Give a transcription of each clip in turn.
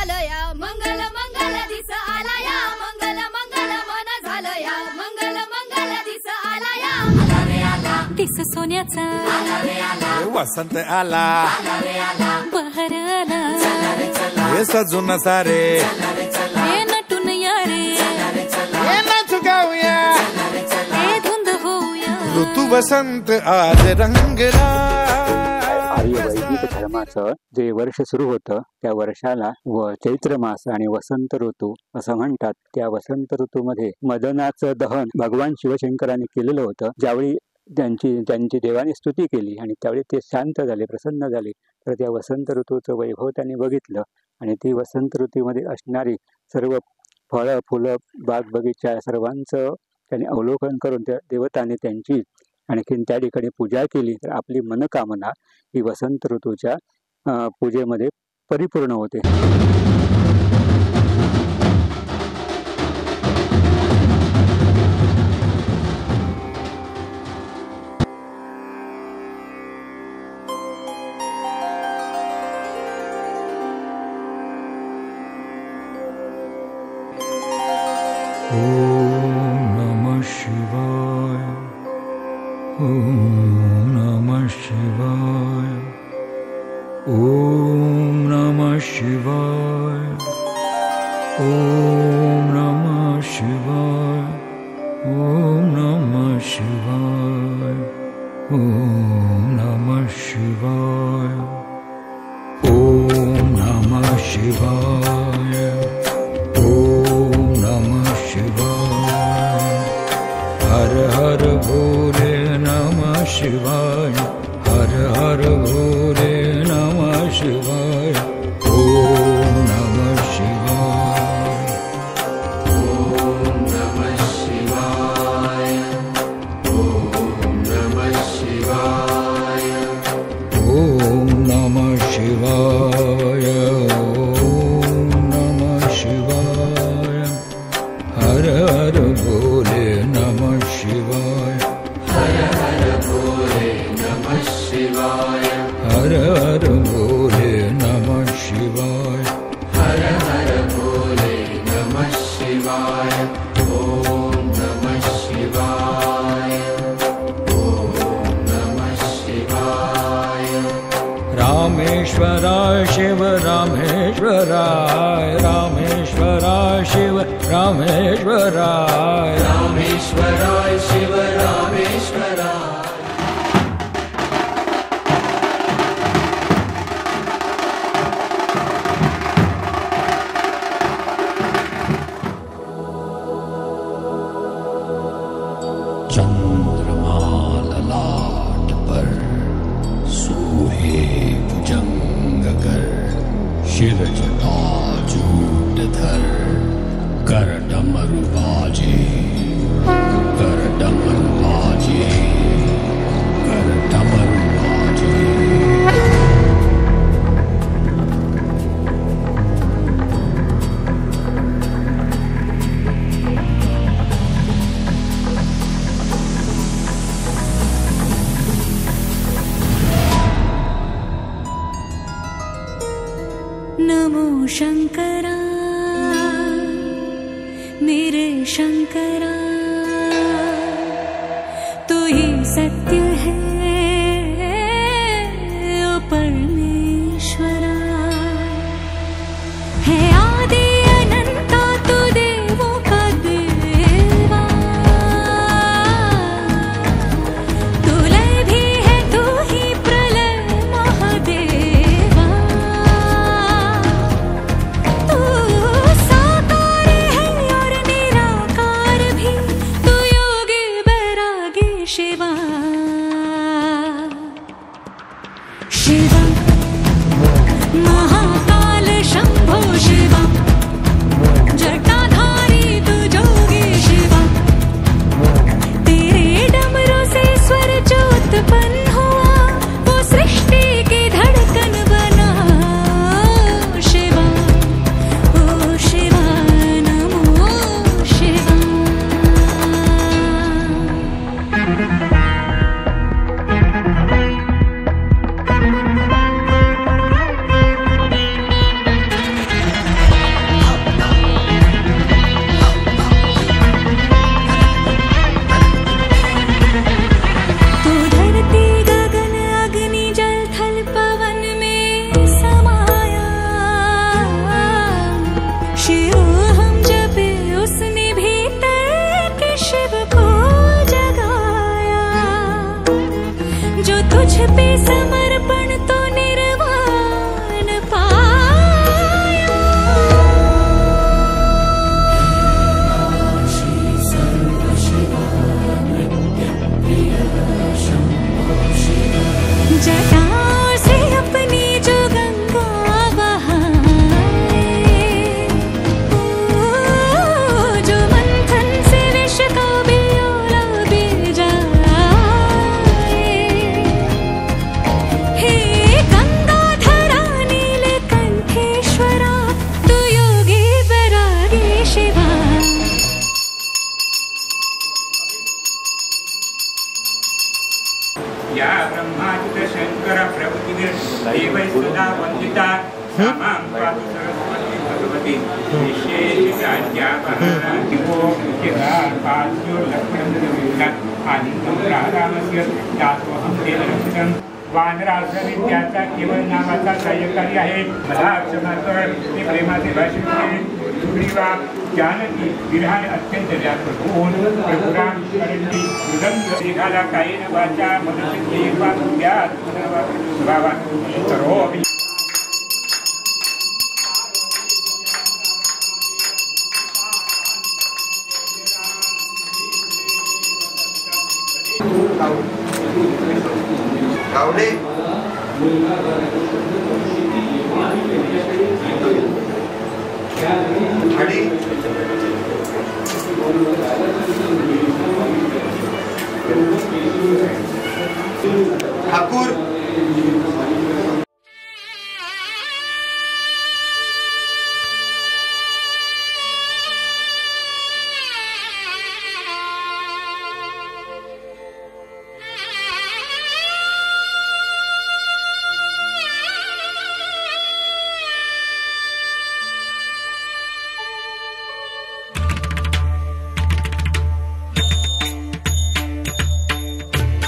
झालं या मंगल मंगल दिस आला या मंगल मंगल मन झालं या मंगल मंगल दिस आला या दिस सोन्याचा वसंत आला बहर आला हे सजून सारे हे नटून या रे हे नाचू गाऊया हे धुंद होऊया ऋतू वसंत आज रंगला. आर्य वैदिक धर्माचं जे वर्ष सुरू होतं त्या वर्षाला चैत्र मास आणि वसंत ऋतू असं म्हणतात. त्या वसंत ऋतूमध्ये मदनाचं दहन भगवान शिवशंकरांनी केलेलं होतं. ज्यावेळी त्यांची देवाने स्तुती केली आणि त्यावेळी ते शांत झाले, प्रसन्न झाले, तर त्या वसंत ऋतूचं वैभव त्यांनी बघितलं आणि ती वसंत ऋतूमध्ये असणारी सर्व फळं फुलं बाग बगीचा सर्वांचं त्यांनी अवलोकन करून त्या देवताने त्यांची आणखीन त्या ठिकाणी पूजा केली तर आपली मनोकामना ही वसंत ऋतूच्या पूजेमध्ये परिपूर्ण होते. रामेश्वराय शिव रामेश्वराय रामेश्वराय शिव रामेश्वराय रामेश्वराय शिव रामेश्वराय. चंद्रमा ललाट पर सूहे भुजंग कर शिर जटाजूट धर कर डमरू बाजे कर डमरू बाजे कर डमरू बाजे. नमो शंकरा मेरे शंकरा तू ही सत्य है ओ परमेश्वरा है आदि अनंता तू देवों का देवा तू लय भी है तू ही प्रलय महादेवा तू साकार है और निराकार भी तू योगी बैरागी शिवा शिवा महाकाल शंभो शिवा जटाधारी तू जोगी शिवा तेरे डमरू से स्वर जो उत्पन्न हुआ वो सृष्टि की धड़कन बना शिवा ओ शिवा नमो शिवा. देवै सदा वन्दिता मां पातु सरस्वती भगवती विशेषज्ञापनादिवो चिरापाद्यो लक्ष्मणविद्यात् आदित्यं रामस्य दासोऽहं तेन रक्षितं वानरासविद्याचा केवळ नावाचा सहाय्यकारी आहे. मला क्षमाकर मी प्रेमाचे भाषण सुग्रीवा जानकी विरहाने अत्यंत व्याकुळ होऊन प्रभुराम करंडी मृदंग एखादा काही न वाचा मदतीत बाबा करो गावडे आणि ठाकूर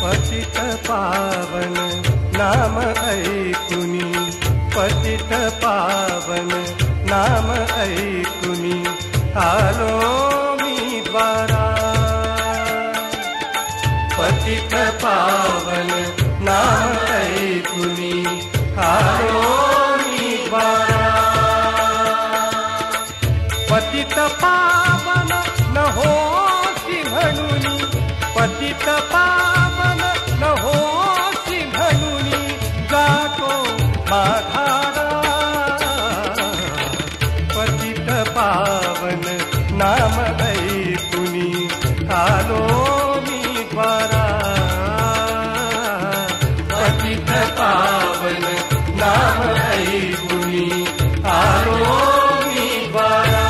पतित पावन नाम ऐकुनी पतित पावन नाम ऐकुनी आलो मी द्वारा पतित पावन नाम ऐकुनी आलो मी द्वारा पतित पावन न होसी म्हणूनी पतित पावन न होसी म्हणूनी जातो माधारा पतित पावन नाम ऐकुनी आलो मी द्वारा पतित पावन नाम ऐकुनी आलो मी द्वारा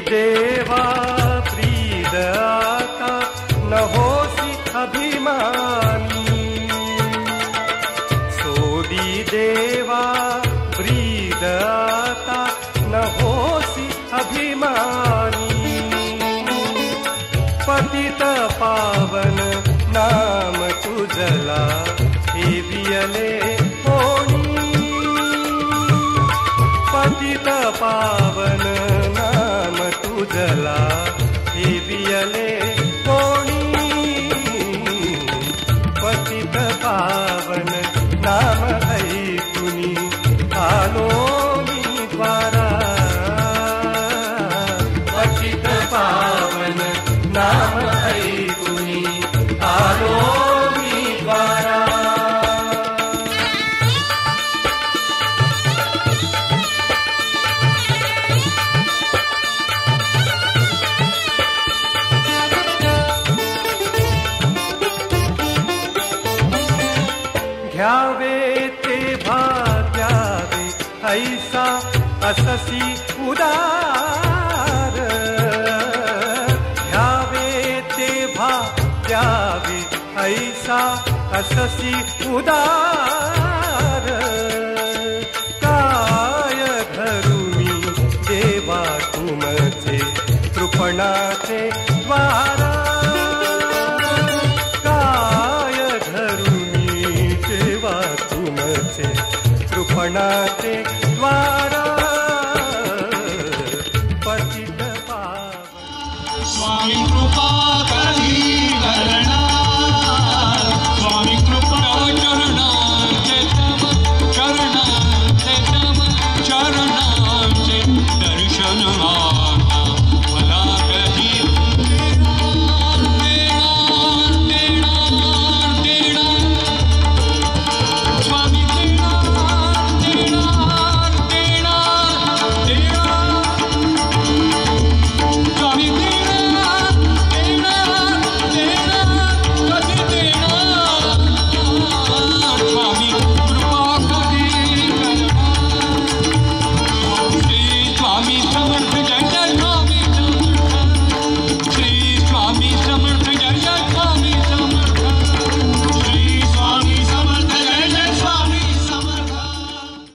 देवा प्रीद आता न होसी अभिमानी सोदी देवा प्रीद आता न होसी अभिमानी पतित पावन नाम तुझला हेवियले होणी पतित पावन नाम तुझला हेवियले कोणी पतित पावन नाम ऐकुनी आलो मी द्वारा पतित पावन नाम ऐकुनी आलो मी द्वारा घ्यावे ते भाग्यावे ऐसा अससी उदार घ्यावे ते भाग्यावे ऐसा अससी उदार काय धरुमी देवा तुमचे कृपणाचे द्वारा कृपणाचे द्वार